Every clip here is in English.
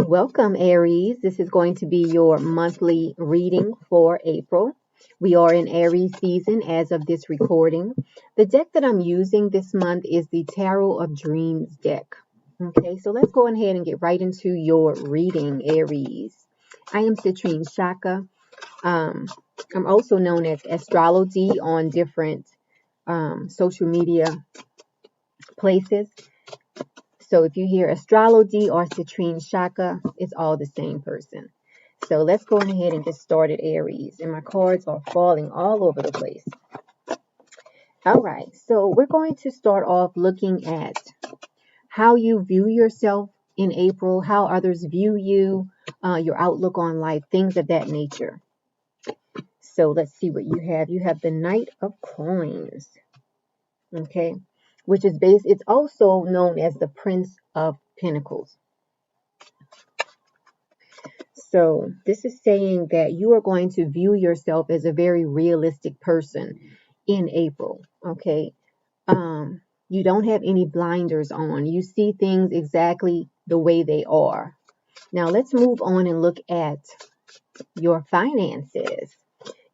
Welcome, Aries. This is going to be your monthly reading for April. We are in Aries season as of this recording. The deck that I'm using this month is the Tarot of Dreams deck. Okay, so let's go ahead and get right into your reading, Aries. I am citrinechaka. I'm also known as Astrology on different social media places. So if you hear astrology or citrinechaka, it's all the same person. So let's go ahead and get started, Aries. And my cards are falling all over the place. All right, so we're going to start off looking at how you view yourself in April, how others view you, your outlook on life, things of that nature. So let's see what you have. You have the Knight of Coins, okay, which is it's also known as the Prince of Pentacles. So this is saying that you are going to view yourself as a very realistic person in April, okay? You don't have any blinders on. You see things exactly the way they are. Now let's move on and look at your finances.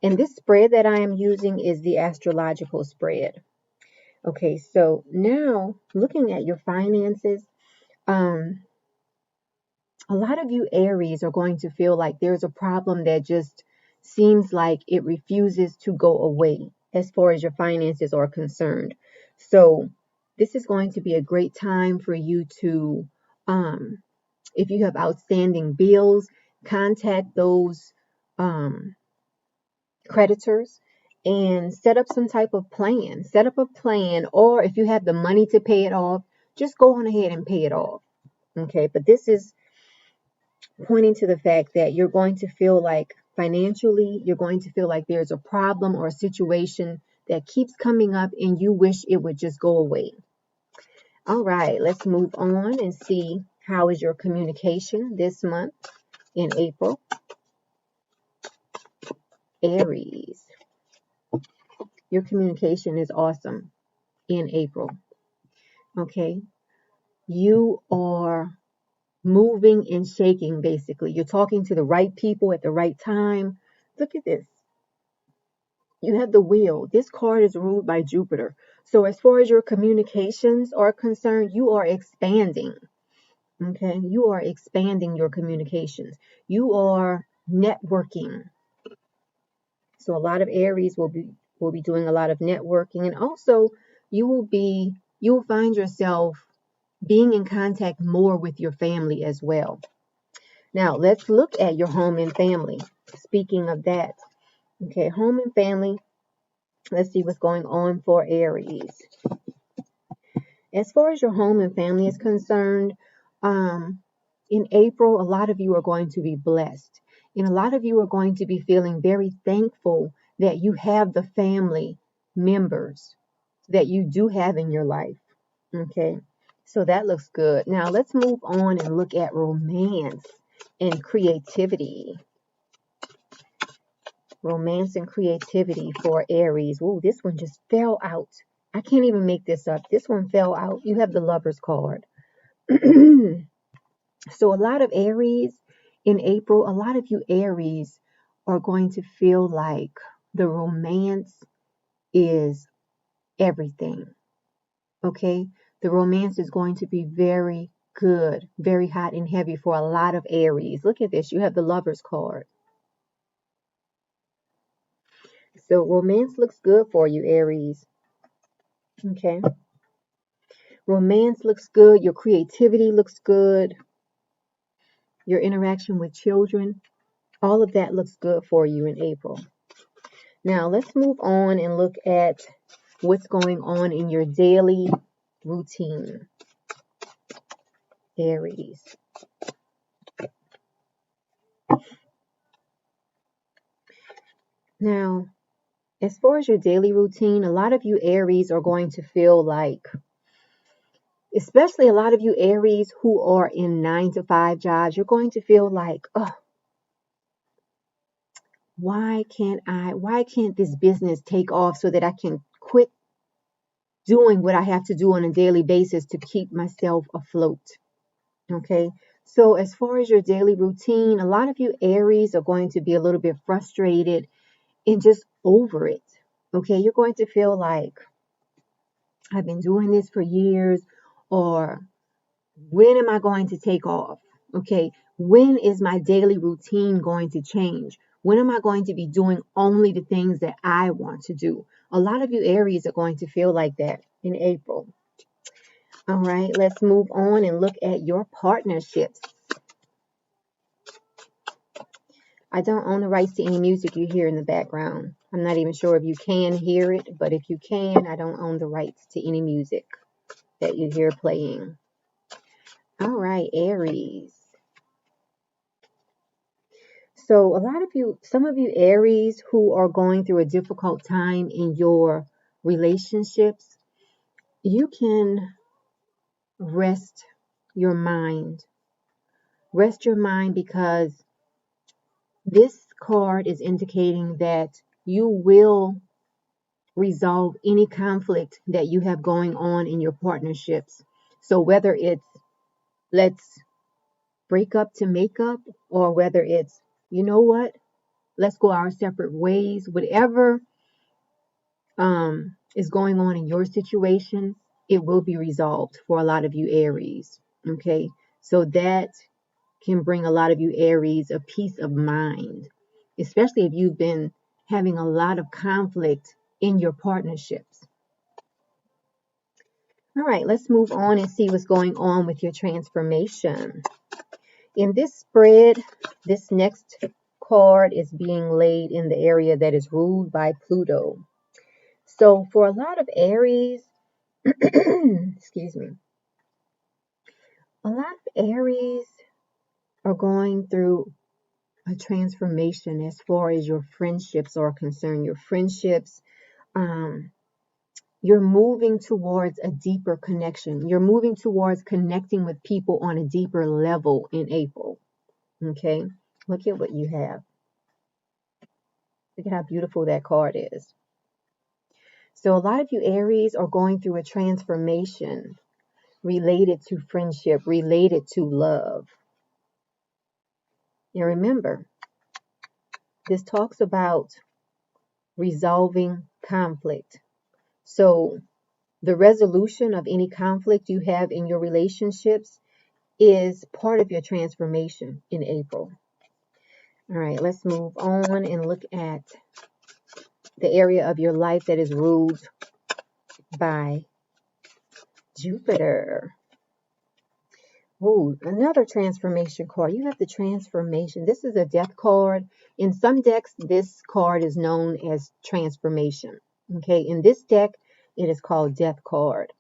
And this spread that I am using is the astrological spread. Okay, so now looking at your finances, a lot of you Aries are going to feel like there's a problem that just seems like it refuses to go away as far as your finances are concerned. So this is going to be a great time for you to, if you have outstanding bills, contact those creditors and set up some type of plan. Set up a plan, or if you have the money to pay it off, just go on ahead and pay it off. Okay, but this is pointing to the fact that you're going to feel like financially, you're going to feel like there's a problem or a situation that keeps coming up and you wish it would just go away. All right, let's move on and see how is your communication this month in April. Aries, your communication is awesome in April. Okay, you are moving and shaking, basically. You're talking to the right people at the right time. Look at this. You have the Wheel. This card is ruled by Jupiter. So as far as your communications are concerned, you are expanding. Okay, you are expanding your communications. You are networking. So a lot of Aries will be doing a lot of networking, and also you will find yourself being in contact more with your family as well. Now let's look at your home and family. Speaking of that, okay, home and family. Let's see what's going on for Aries. As far as your home and family is concerned, in April, a lot of you are going to be blessed. And a lot of you are going to be feeling very thankful that you have the family members that you do have in your life. Okay, so that looks good. Now let's move on and look at romance and creativity. Romance and creativity for Aries. Ooh, this one just fell out. I can't even make this up. This one fell out. You have the Lover's card. So a lot of Aries in April, a lot of you Aries are going to feel like the romance is everything. Okay? The romance is going to be very good, very hot and heavy for a lot of Aries. Look at this. You have the Lover's card. So romance looks good for you, Aries. Okay. Romance looks good. Your creativity looks good. Your interaction with children. All of that looks good for you in April. Now, let's move on and look at what's going on in your daily routine, Aries. Now, as far as your daily routine, a lot of you Aries are going to feel like, especially a lot of you Aries who are in 9-to-5 jobs, you're going to feel like, oh, why can't this business take off so that I can quit doing what I have to do on a daily basis to keep myself afloat? Okay. So as far as your daily routine, a lot of you Aries are going to be a little bit frustrated and just over it. Okay, you're going to feel like, I've been doing this for years, or when am I going to take off? Okay, when is my daily routine going to change? When am I going to be doing only the things that I want to do? A lot of you Aries are going to feel like that in April. All right, let's move on and look at your partnerships. I don't own the rights to any music you hear in the background. I'm not even sure if you can hear it, but if you can, I don't own the rights to any music that you hear playing. All right, Aries. So some of you Aries who are going through a difficult time in your relationships, you can rest your mind. Rest your mind, because this card is indicating that you will resolve any conflict that you have going on in your partnerships. So whether it's let's break up to make up, or whether it's, you know what, let's go our separate ways, whatever is going on in your situation, it will be resolved for a lot of you Aries. Okay, so that can bring a lot of you Aries a peace of mind, especially if you've been having a lot of conflict in your partnerships. All right, let's move on and see what's going on with your transformation. In this spread, this next card is being laid in the area that is ruled by Pluto. So for a lot of Aries, excuse me, a lot of Aries are going through a transformation as far as your friendships are concerned. Your friendships, you're moving towards a deeper connection. You're moving towards connecting with people on a deeper level in April. Okay, look at what you have. Look at how beautiful that card is. So a lot of you Aries are going through a transformation related to friendship, related to love. And remember, this talks about resolving conflict. So the resolution of any conflict you have in your relationships is part of your transformation in April. All right, let's move on and look at the area of your life that is ruled by Jupiter. Oh, another transformation card. You have the transformation. This is a death card. In some decks, this card is known as transformation. Okay, in this deck, it is called death card.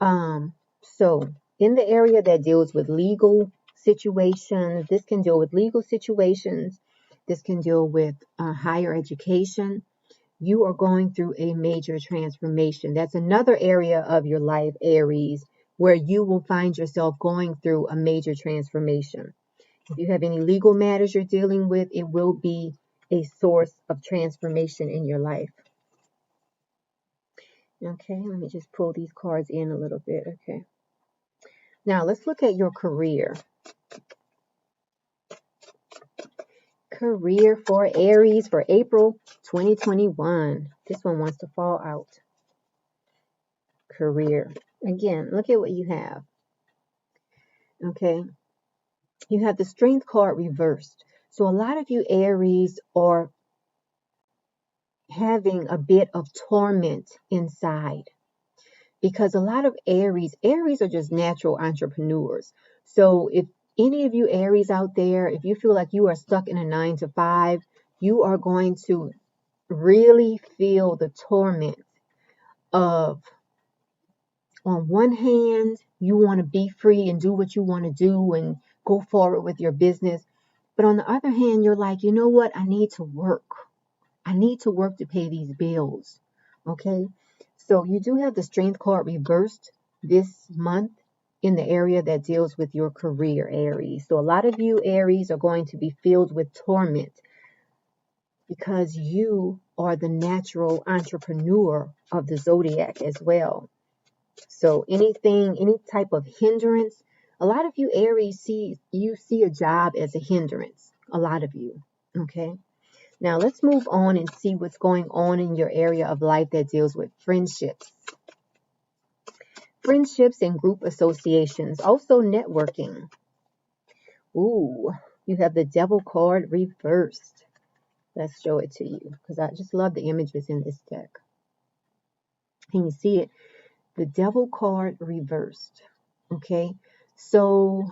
So in the area that deals with legal situations, this can deal with legal situations. This can deal with higher education. You are going through a major transformation. That's another area of your life, Aries, where you will find yourself going through a major transformation. If you have any legal matters you're dealing with, it will be a source of transformation in your life. Okay, let me just pull these cards in a little bit. Okay. Now let's look at your career. Career for Aries for April 2021. This one wants to fall out. Career. Again, look at what you have. Okay. You have the Strength card reversed. So a lot of you Aries are having a bit of torment inside, because a lot of Aries are just natural entrepreneurs. So if any of you Aries out there, if you feel like you are stuck in a 9 to 5, you are going to really feel the torment of, on one hand, you want to be free and do what you want to do and go forward with your business. But on the other hand, you're like, you know what? I need to work. I need to work to pay these bills. Okay. So you do have the Strength card reversed this month in the area that deals with your career, Aries. So a lot of you Aries are going to be filled with torment, because you are the natural entrepreneur of the zodiac as well. So any type of hindrance A lot of you Aries see a job as a hindrance. A lot of you. Okay. Now let's move on and see what's going on in your area of life that deals with friendships. Friendships and group associations. Also networking. Ooh, you have the Devil card reversed. Let's show it to you because I just love the images in this deck. Can you see it? The Devil card reversed. Okay, so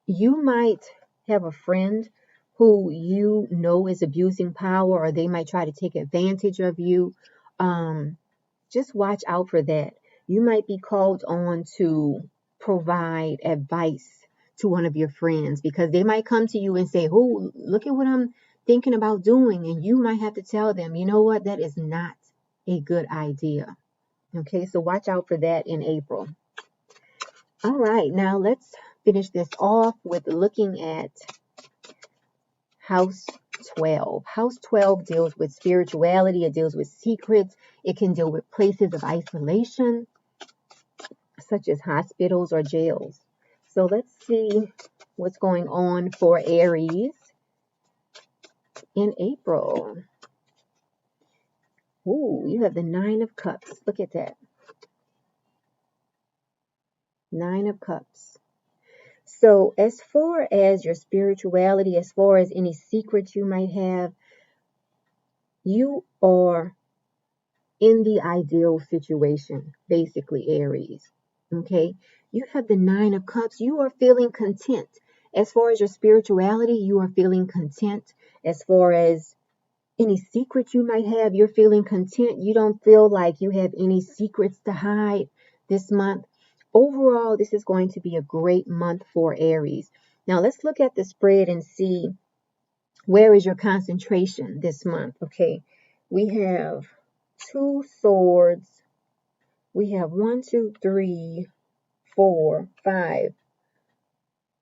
you might have a friend who you know is abusing power, or they might try to take advantage of you. Just watch out for that. You might be called on to provide advice to one of your friends because they might come to you and say, "Oh, look at what I'm thinking about doing," and you might have to tell them, "You know what? That is not a good idea." Okay, so watch out for that in April. All right, now let's finish this off with looking at House 12. House 12 deals with spirituality. It deals with secrets. It can deal with places of isolation, such as hospitals or jails. So let's see what's going on for Aries in April. Ooh, you have the Nine of Cups. Look at that. Nine of Cups. So as far as your spirituality, as far as any secrets you might have, you are in the ideal situation, basically, Aries. Okay? You have the Nine of Cups. You are feeling content. As far as your spirituality, you are feeling content. As far as any secrets you might have, you're feeling content. You don't feel like you have any secrets to hide this month. Overall, this is going to be a great month for Aries. Now, let's look at the spread and see where is your concentration this month. Okay, we have two swords. We have 1, 2, 3, 4, 5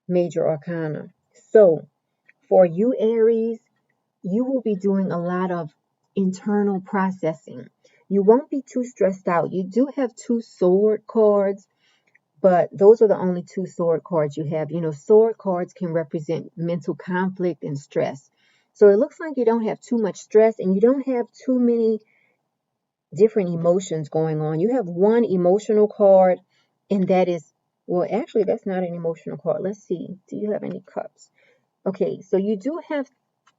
major arcana. So for you, Aries, you will be doing a lot of internal processing. You won't be too stressed out. You do have two sword cards, but those are the only two sword cards you have. You know, sword cards can represent mental conflict and stress. So it looks like you don't have too much stress and you don't have too many different emotions going on. You have one emotional card, and that is, well, actually, that's not an emotional card. Let's see. Do you have any cups? Okay, so you do have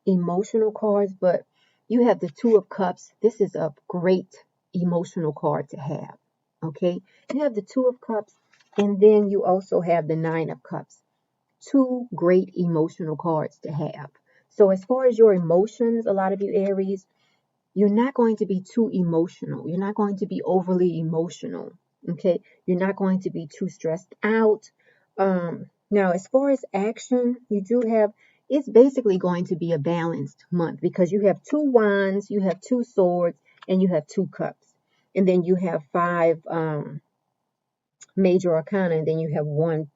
emotional cards, but you have the Two of Cups. This is a great emotional card to have. Okay, you have the Two of Cups, and then you also have the Nine of Cups. Two great emotional cards to have. So as far as your emotions, a lot of you Aries, you're not going to be too emotional. You're not going to be overly emotional. Okay. You're not going to be too stressed out. Now, as far as action, you do have, it's basically going to be a balanced month because you have two wands, you have two swords, and you have two cups. And then you have five major arcana, and then you have one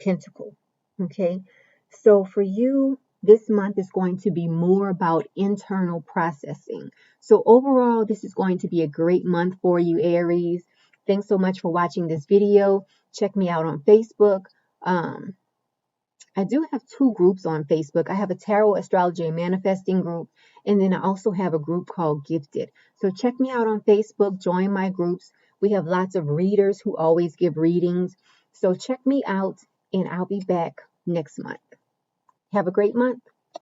pentacle. Okay. So for you, this month is going to be more about internal processing. So overall, this is going to be a great month for you, Aries. Thanks so much for watching this video. Check me out on Facebook. I do have two groups on Facebook. I have a tarot, astrology, and manifesting group. And then I also have a group called Gifted. So check me out on Facebook. Join my groups. We have lots of readers who always give readings. So check me out, and I'll be back next month. Have a great month.